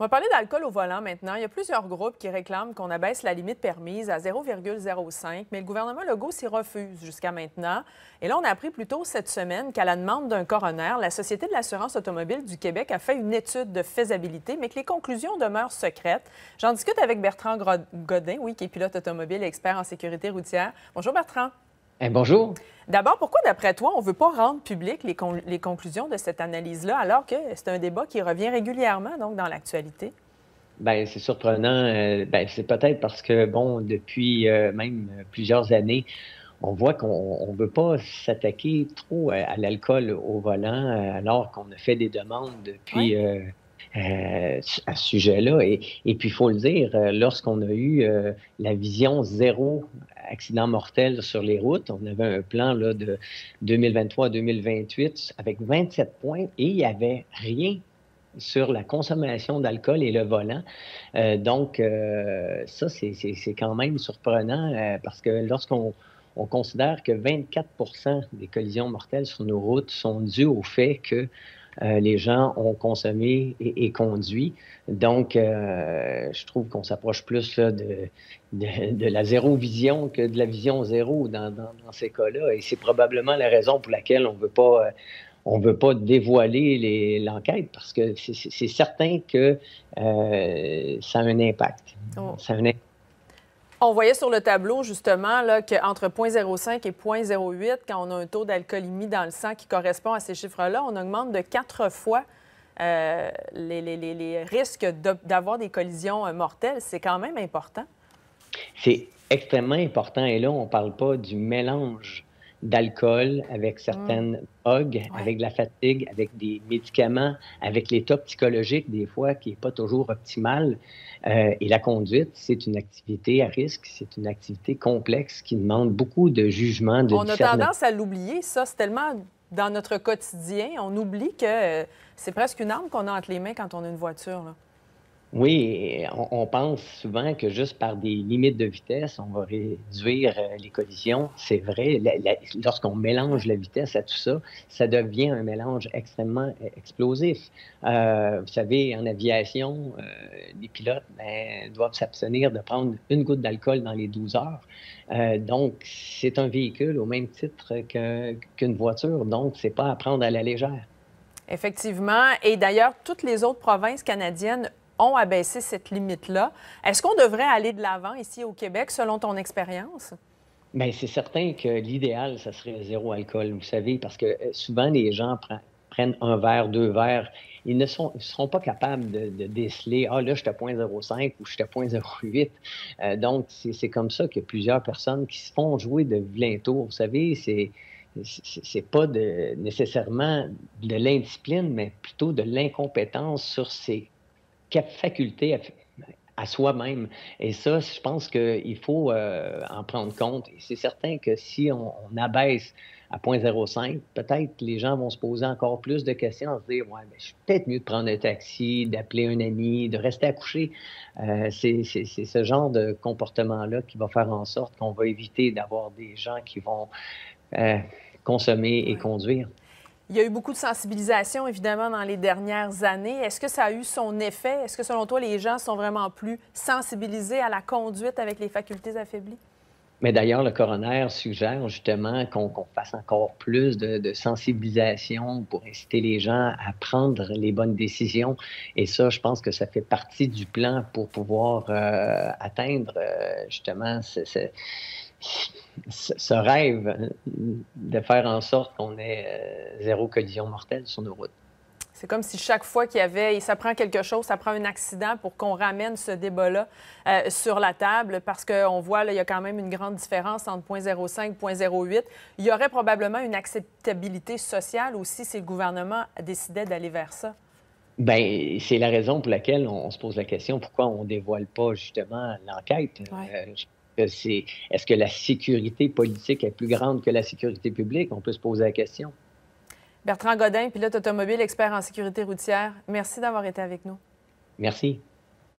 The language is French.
On va parler d'alcool au volant maintenant. Il y a plusieurs groupes qui réclament qu'on abaisse la limite permise à 0,05, mais le gouvernement Legault s'y refuse jusqu'à maintenant. Et là, on a appris plus tôt cette semaine qu'à la demande d'un coroner, la Société de l'assurance automobile du Québec a fait une étude de faisabilité, mais que les conclusions demeurent secrètes. J'en discute avec Bertrand Godin, oui, qui est pilote automobile et expert en sécurité routière. Bonjour Bertrand. Bonjour. D'abord, pourquoi, d'après toi, on ne veut pas rendre publiques les conclusions de cette analyse-là, alors que c'est un débat qui revient régulièrement donc, dans l'actualité? Bien, c'est surprenant. C'est peut-être parce que, bon, depuis même plusieurs années, on voit qu'on ne veut pas s'attaquer trop à l'alcool au volant, alors qu'on a fait des demandes depuis Oui. à ce sujet-là. Et puis, il faut le dire, lorsqu'on a eu la vision zéro accident mortel sur les routes, on avait un plan là, de 2023 à 2028 avec 27 points et il n'y avait rien sur la consommation d'alcool et le volant. Ça, c'est quand même surprenant parce que lorsqu'on considère que 24 des collisions mortelles sur nos routes sont dues au fait que les gens ont consommé et conduit. Je trouve qu'on s'approche plus là, de la zéro vision que de la vision zéro dans ces cas-là. Et c'est probablement la raison pour laquelle on veut pas dévoiler l'enquête parce que c'est certain que ça a un impact. Oh. Ça a un impact. On voyait sur le tableau, justement, là, qu'entre 0,05 et 0,08, quand on a un taux d'alcoolémie dans le sang qui correspond à ces chiffres-là, on augmente de 4 fois les risques d'avoir des collisions mortelles. C'est quand même important. C'est extrêmement important. Et là, on ne parle pas du mélange d'alcool avec certaines drogues, avec de la fatigue, avec des médicaments, avec l'état psychologique, des fois, qui n'est pas toujours optimal. Et la conduite, c'est une activité à risque, c'est une activité complexe qui demande beaucoup de jugement, de On a discernement. tendance à l'oublier, ça. C'est tellement dans notre quotidien. On oublie que c'est presque une arme qu'on a entre les mains quand on a une voiture, là. Oui, on pense souvent que juste par des limites de vitesse, on va réduire les collisions. C'est vrai, lorsqu'on mélange la vitesse à tout ça, ça devient un mélange extrêmement explosif. Vous savez, en aviation, les pilotes doivent s'abstenir de prendre une goutte d'alcool dans les 12 heures. Donc, c'est un véhicule au même titre qu'une voiture, donc c'est pas à prendre à la légère. Effectivement. Et d'ailleurs, toutes les autres provinces canadiennes ont abaissé cette limite-là. Est-ce qu'on devrait aller de l'avant ici au Québec, selon ton expérience? Bien, c'est certain que l'idéal, ça serait zéro alcool, vous savez, parce que souvent, les gens prennent un verre, deux verres. Ils ne seront pas capables de déceler, ah là, je suis à 0,05 ou je suis à 0,08. Donc, c'est comme ça qu'il y a plusieurs personnes qui se font jouer de vilains tours. Vous savez, c'est pas nécessairement de l'indiscipline, mais plutôt de l'incompétence sur ses faculté à soi-même. Et ça, je pense qu'il faut en prendre compte. Et c'est certain que si on abaisse à 0,05, peut-être les gens vont se poser encore plus de questions, se dire, ouais, je suis peut-être mieux de prendre un taxi, d'appeler un ami, de rester à coucher. C'est ce genre de comportement-là qui va faire en sorte qu'on va éviter d'avoir des gens qui vont consommer et conduire. Il y a eu beaucoup de sensibilisation, évidemment, dans les dernières années. Est-ce que ça a eu son effet? Est-ce que, selon toi, les gens sont vraiment plus sensibilisés à la conduite avec les facultés affaiblies? Mais d'ailleurs, le coroner suggère justement qu'on fasse encore plus de sensibilisation pour inciter les gens à prendre les bonnes décisions. Et ça, je pense que ça fait partie du plan pour pouvoir atteindre justement ce rêve de faire en sorte qu'on ait zéro collision mortelle sur nos routes. C'est comme si chaque fois qu'il y avait, et ça prend quelque chose, ça prend un accident pour qu'on ramène ce débat-là sur la table, parce qu'on voit, là, il y a quand même une grande différence entre 0,05 et 0,08. Il y aurait probablement une acceptabilité sociale aussi si le gouvernement décidait d'aller vers ça. Bien, c'est la raison pour laquelle on se pose la question, pourquoi on ne dévoile pas justement l'enquête? Ouais. Est-ce que la sécurité politique est plus grande que la sécurité publique? On peut se poser la question. Bertrand Godin, pilote automobile, expert en sécurité routière, merci d'avoir été avec nous. Merci.